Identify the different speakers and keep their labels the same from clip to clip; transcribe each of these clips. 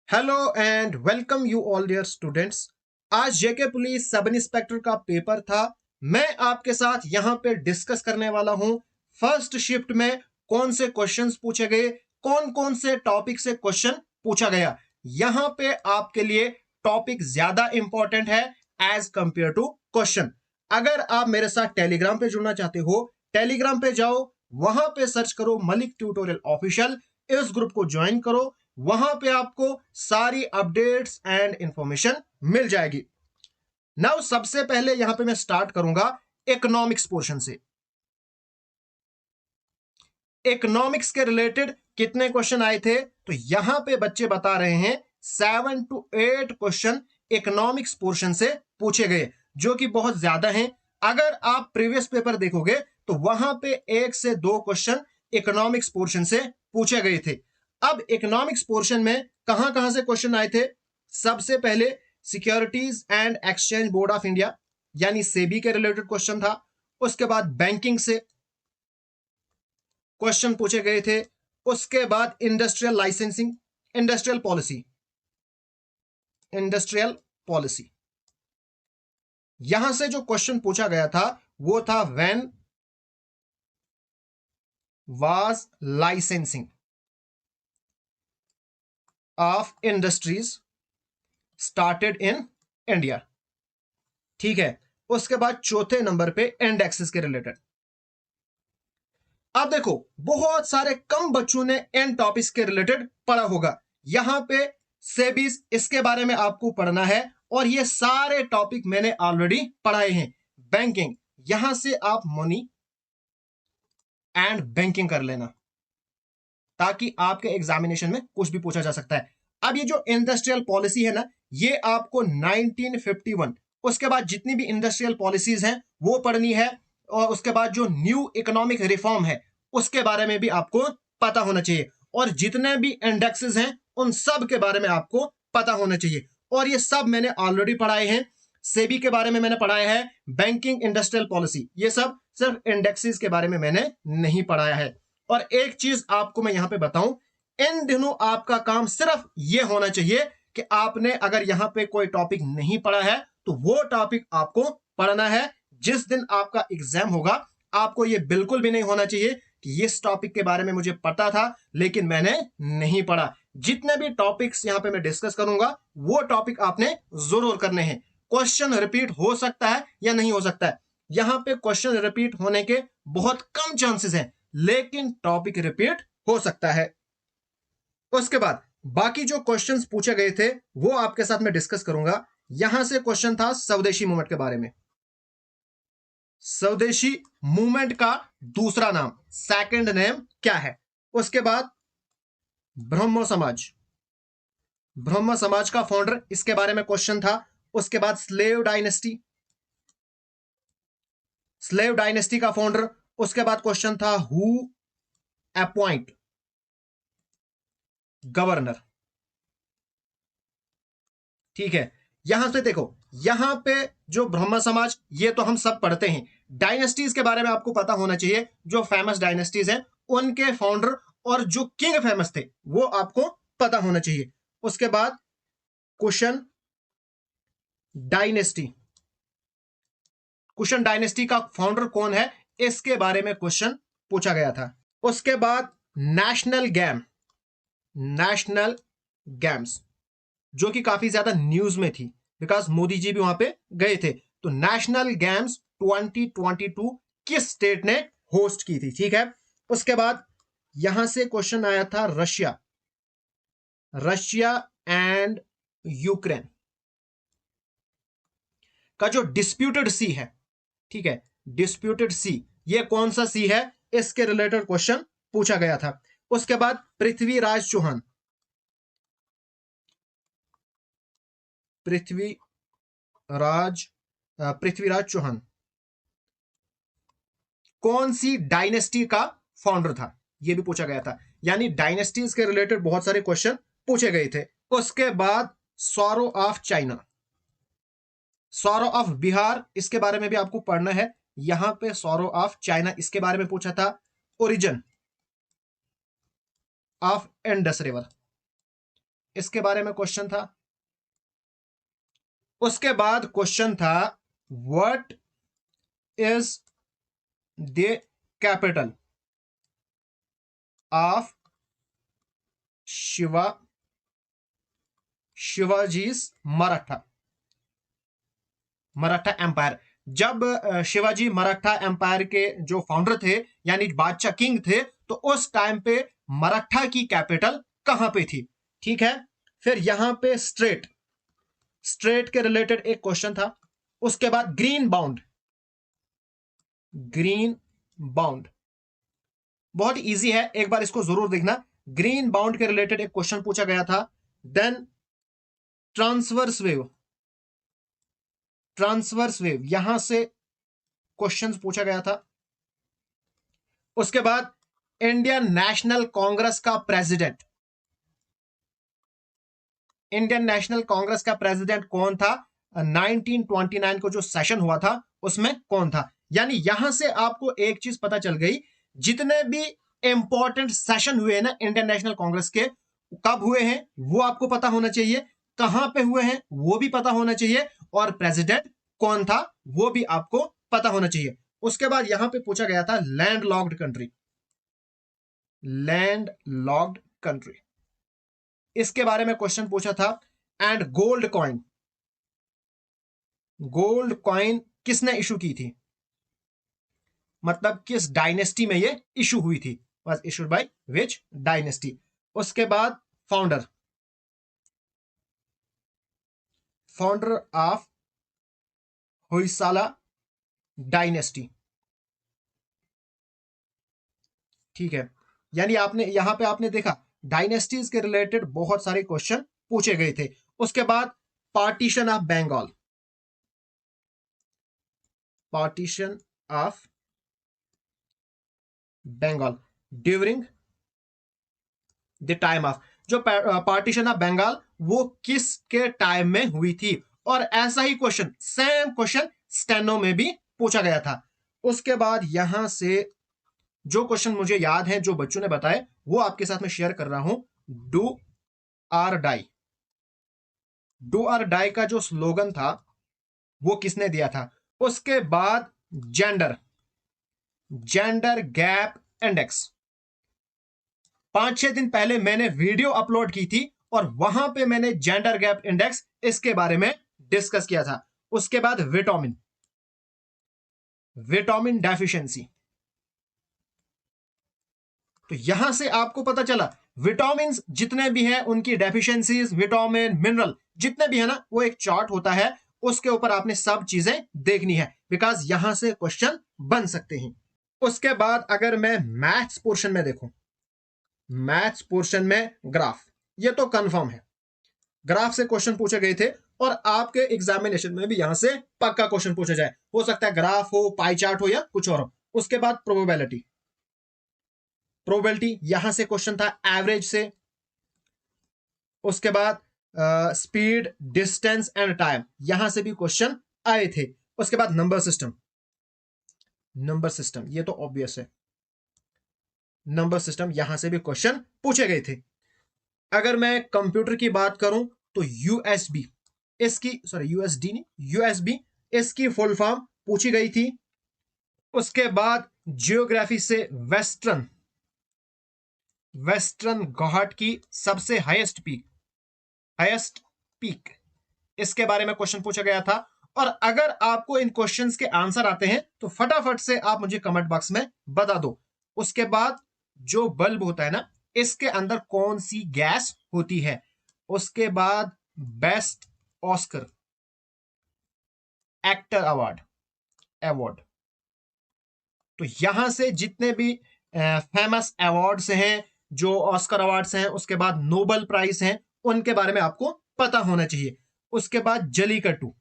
Speaker 1: Hello and welcome you all dear students. आज JK police sub inspector का paper था। मैं आपके साथ यहां पे डिस्कस करने वाला हूं फर्स्ट शिफ्ट में कौन से क्वेश्चंस पूछे गए, कौन कौन से टॉपिक से क्वेश्चन पूछा गया। यहां पे आपके लिए टॉपिक ज्यादा इंपॉर्टेंट है एज कंपेयर टू क्वेश्चन। अगर आप मेरे साथ टेलीग्राम पे जुड़ना चाहते हो, टेलीग्राम पे जाओ, वहां पे सर्च करो मलिक ट्यूटोरियल ऑफिशियल, इस ग्रुप को ज्वाइन करो। वहां पे आपको सारी अपडेट्स एंड इंफॉर्मेशन मिल जाएगी। नाउ सबसे पहले यहां पे मैं स्टार्ट करूंगा इकोनॉमिक्स पोर्शन से। इकोनॉमिक्स के रिलेटेड कितने क्वेश्चन आए थे, तो यहां पे बच्चे बता रहे हैं 7 to 8 क्वेश्चन इकोनॉमिक्स पोर्शन से पूछे गए, जो कि बहुत ज्यादा हैं। अगर आप प्रीवियस पेपर देखोगे तो वहां पे 1 से 2 क्वेश्चन इकोनॉमिक्स पोर्शन से पूछे गए थे। अब इकोनॉमिक्स पोर्शन में कहां कहां से क्वेश्चन आए थे? सबसे पहले securities and exchange board of India यानी सेबी के रिलेटेड क्वेश्चन था। उसके बाद बैंकिंग से क्वेश्चन पूछे गए थे। उसके बाद industrial licensing, industrial policy, industrial policy यहां से जो क्वेश्चन पूछा गया था वो था when was licensing of industries started in India. ठीक है। उसके बाद चौथे नंबर पे इंडेक्सेस के रिलेटेड। अब देखो, बहुत सारे कम बच्चों ने एन टॉपिक्स के रिलेटेड पढ़ा होगा। यहां पे सेबीज, इसके बारे में आपको पढ़ना है और ये सारे टॉपिक मैंने ऑलरेडी पढ़ाए हैं। बैंकिंग, यहां से आप मनी एंड बैंकिंग कर लेना ताकि आपके एग्जामिनेशन में कुछ भी पूछा जा सकता है। अब ये जो इंडस्ट्रियल पॉलिसी है ना, ये आपको 1951, उसके बाद जितनी भी इंडस्ट्रियल पॉलिसीज हैं वो पढ़नी है। और उसके बाद जो न्यू इकोनॉमिक रिफॉर्म है उसके बारे में भी आपको पता होना चाहिए। और जितने भी इंडेक्सेस हैं उन सब के बारे में आपको पता होना चाहिए। और ये सब मैंने ऑलरेडी पढ़ाए हैं। सेबी के बारे में मैंने पढ़ाया है, बैंकिंग, इंडस्ट्रियल पॉलिसी, ये सब सिर्फ इंडेक्सेस के बारे में मैंने नहीं पढ़ाया है। और एक चीज आपको मैं यहां पे बताऊं, इन दिनों आपका काम सिर्फ ये होना चाहिए कि आपने अगर यहां पे कोई टॉपिक नहीं पढ़ा है तो वो टॉपिक आपको पढ़ना है। जिस दिन आपका एग्जाम होगा आपको ये बिल्कुल भी नहीं होना चाहिए कि इस टॉपिक के बारे में मुझे पता था लेकिन मैंने नहीं पढ़ा। जितने भी टॉपिक्स यहां पे मैं डिस्कस करूंगा वो टॉपिक आपने जरूर करने हैं। क्वेश्चन रिपीट हो सकता है या नहीं हो सकता है, यहां पे क्वेश्चन रिपीट होने के बहुत कम चांसेस हैं, लेकिन टॉपिक रिपीट हो सकता है। उसके बाद बाकी जो क्वेश्चंस पूछे गए थे वो आपके साथ मैं डिस्कस करूंगा। यहां से क्वेश्चन था स्वदेशी मूवमेंट के बारे में। स्वदेशी मूवमेंट का दूसरा नाम, सेकंड नेम क्या है? उसके बाद ब्रह्मो समाज, ब्रह्म समाज का फाउंडर, इसके बारे में क्वेश्चन था। उसके बाद स्लेव डायनेस्टी, स्लेव डायनेस्टी का फाउंडर। उसके बाद क्वेश्चन था हु अपॉइंट गवर्नर। ठीक है। यहां से देखो, यहां पे जो ब्रह्म समाज, ये तो हम सब पढ़ते हैं। डायनेस्टीज के बारे में आपको पता होना चाहिए, जो फेमस डायनेस्टीज हैं उनके फाउंडर और जो किंग फेमस थे वो आपको पता होना चाहिए। उसके बाद कुशन डायनेस्टी, कुशन डायनेस्टी का फाउंडर कौन है, इसके बारे में क्वेश्चन पूछा गया था। उसके बाद नेशनल गेम, नेशनल गेम्स, जो कि काफी ज्यादा न्यूज में थी बिकॉज मोदी जी भी वहां पे गए थे। तो नेशनल गेम्स 2022 किस स्टेट ने होस्ट की थी? ठीक है। उसके बाद यहां से क्वेश्चन आया था रशिया, रशिया एंड यूक्रेन का जो डिस्प्यूटेड सी है, ठीक है, डिस्प्यूटेड सी, ये कौन सा सी है, इसके रिलेटेड क्वेश्चन पूछा गया था। उसके बाद पृथ्वीराज चौहान, पृथ्वीराज पृथ्वीराज चौहान कौन सी डायनेस्टी का फाउंडर था, यह भी पूछा गया था। यानी डायनेस्टीज के रिलेटेड बहुत सारे क्वेश्चन पूछे गए थे। उसके बाद sorrow of China, sorrow of Bihar, इसके बारे में भी आपको पढ़ना है। यहां पे सौरो ऑफ चाइना, इसके बारे में पूछा था। ओरिजिन ऑफ इंडस रिवर, इसके बारे में क्वेश्चन था। उसके बाद क्वेश्चन था what is the capital of Shivaji's Maratha empire. जब शिवाजी मराठा एम्पायर के जो फाउंडर थे यानी बादशाह किंग थे, तो उस टाइम पे मराठा की कैपिटल कहां पे थी। ठीक है, फिर यहां पे स्ट्रेट के रिलेटेड एक क्वेश्चन था। उसके बाद ग्रीन बाउंड बहुत इजी है, एक बार इसको जरूर देखना। ग्रीन बाउंड के रिलेटेड एक क्वेश्चन पूछा गया था। देन ट्रांसवर्स वेव यहां से क्वेश्चन पूछा गया था। उसके बाद इंडियन नेशनल कांग्रेस का प्रेसिडेंट कौन था, 1929 को जो सेशन हुआ था उसमें कौन था। यानी यहां से आपको एक चीज पता चल गई, जितने भी इंपॉर्टेंट सेशन हुए हैं ना इंडियन नेशनल कांग्रेस के, कब हुए हैं वो आपको पता होना चाहिए, कहां पे हुए हैं वो भी पता होना चाहिए, और प्रेसिडेंट कौन था वो भी आपको पता होना चाहिए। उसके बाद यहां पे पूछा गया था लैंड कंट्री, इसके बारे में क्वेश्चन पूछा था। एंड गोल्ड कॉइन किसने इशू की थी, मतलब किस डायनेस्टी में ये इशू हुई थी, was issued by which dynasty. उसके बाद फाउंडर ऑफ होयसाला डायनेस्टी। ठीक है, यानी आपने यहां पे आपने देखा डायनेस्टीज के रिलेटेड बहुत सारे क्वेश्चन पूछे गए थे। उसके बाद partition of Bengal during the time of, जो पार्टीशन ऑफ बंगाल वो किसके टाइम में हुई थी। और ऐसा ही क्वेश्चन, सेम क्वेश्चन स्टेनो में भी पूछा गया था। उसके बाद यहां से जो क्वेश्चन मुझे याद है जो बच्चों ने बताए वो आपके साथ में शेयर कर रहा हूं। डू आर डाई का जो स्लोगन था वो किसने दिया था। उसके बाद जेंडर गैप इंडेक्स, 5-6 दिन पहले मैंने वीडियो अपलोड की थी और वहां पे मैंने जेंडर गैप इंडेक्स इसके बारे में डिस्कस किया था। उसके बाद विटामिन डेफिशिएंसी, तो यहां से आपको पता चला विटामिन जितने भी हैं उनकी डेफिशिएंसीज, विटामिन मिनरल जितने भी है ना, वो एक चार्ट होता है, उसके ऊपर आपने सब चीजें देखनी है, बिकॉज यहां से क्वेश्चन बन सकते हैं। उसके बाद अगर मैं मैथ्स पोर्शन में देखूं, मैथ्स पोर्शन में ग्राफ, ये तो कंफर्म है, ग्राफ से क्वेश्चन पूछे गए थे और आपके एग्जामिनेशन में भी यहां से पक्का क्वेश्चन पूछा जाए, हो सकता है ग्राफ हो, पाई चार्ट हो या कुछ और हो। उसके बाद प्रोबेबिलिटी यहां से क्वेश्चन था एवरेज से। उसके बाद स्पीड, डिस्टेंस एंड टाइम, यहां से भी क्वेश्चन आए थे। उसके बाद नंबर सिस्टम ये तो ऑब्वियस है, नंबर सिस्टम यहां से भी क्वेश्चन पूछे गए थे। अगर मैं कंप्यूटर की बात करूं तो यूएसबी, यूएसडी नहीं, यूएसबी इसकी फुल फॉर्म पूछी गई थी। उसके बाद जियोग्राफी से वेस्टर्न घाट की सबसे हाईएस्ट पीक, इसके बारे में क्वेश्चन पूछा गया था। और अगर आपको इन क्वेश्चंस के आंसर आते हैं तो फटाफट से आप मुझे कमेंट बॉक्स में बता दो। उसके बाद जो बल्ब होता है ना, इसके अंदर कौन सी गैस होती है। उसके बाद बेस्ट ऑस्कर एक्टर अवार्ड, तो यहां से जितने भी फेमस अवार्ड्स हैं, जो ऑस्कर अवार्ड्स हैं, उसके बाद नोबेल प्राइज हैं, उनके बारे में आपको पता होना चाहिए। उसके बाद जलीकट्टू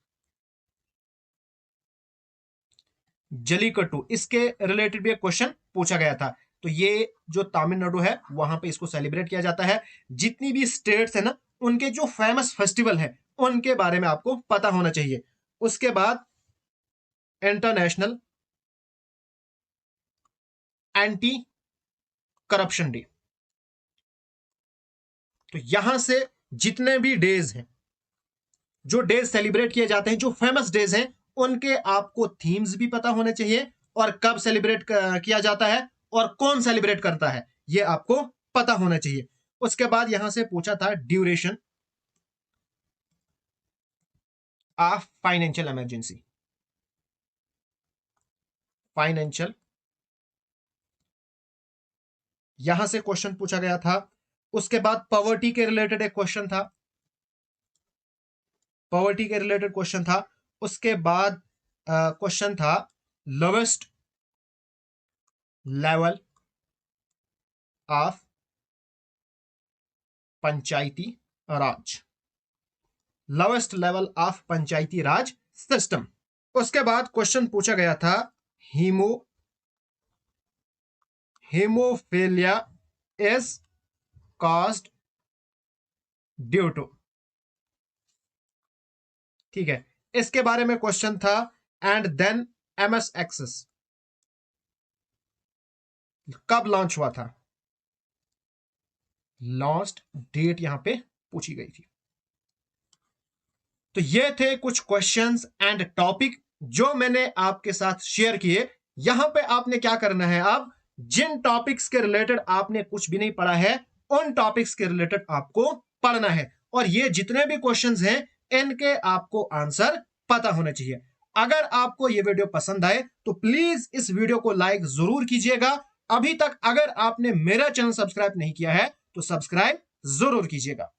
Speaker 1: इसके रिलेटेड भी एक क्वेश्चन पूछा गया था। तो ये जो तमिलनाडु है वहां पे इसको सेलिब्रेट किया जाता है। जितनी भी स्टेट्स है ना, उनके जो फेमस फेस्टिवल है उनके बारे में आपको पता होना चाहिए। उसके बाद इंटरनेशनल एंटी करप्शन डे, तो यहां से जितने भी डेज हैं, जो डेज सेलिब्रेट किए जाते हैं, जो फेमस डेज हैं, उनके आपको थीम्स भी पता होने चाहिए और कब सेलिब्रेट किया जाता है और कौन सेलिब्रेट करता है, ये आपको पता होना चाहिए। उसके बाद यहां से पूछा था duration of financial emergency, financial, यहां से क्वेश्चन पूछा गया था। उसके बाद पॉवर्टी के रिलेटेड एक क्वेश्चन था, पॉवर्टी के रिलेटेड क्वेश्चन था। उसके बाद क्वेश्चन था lowest level of panchayati raj, lowest level of panchayati raj system. उसके बाद क्वेश्चन पूछा गया था haemophilia is caused due to, ठीक है, इसके बारे में क्वेश्चन था। एंड देन एमएस एक्सेस कब लॉन्च हुआ था, लॉन्च डेट यहां पे पूछी गई थी। तो ये थे कुछ क्वेश्चंस एंड टॉपिक जो मैंने आपके साथ शेयर किए। यहां पे आपने क्या करना है, आप जिन टॉपिक्स के रिलेटेड आपने कुछ भी नहीं पढ़ा है, उन टॉपिक्स के रिलेटेड आपको पढ़ना है, और ये जितने भी क्वेश्चंस हैं इनके आपको आंसर पता होने चाहिए। अगर आपको ये वीडियो पसंद आए तो प्लीज इस वीडियो को लाइक जरूर कीजिएगा। अभी तक अगर आपने मेरा चैनल सब्सक्राइब नहीं किया है तो सब्सक्राइब जरूर कीजिएगा।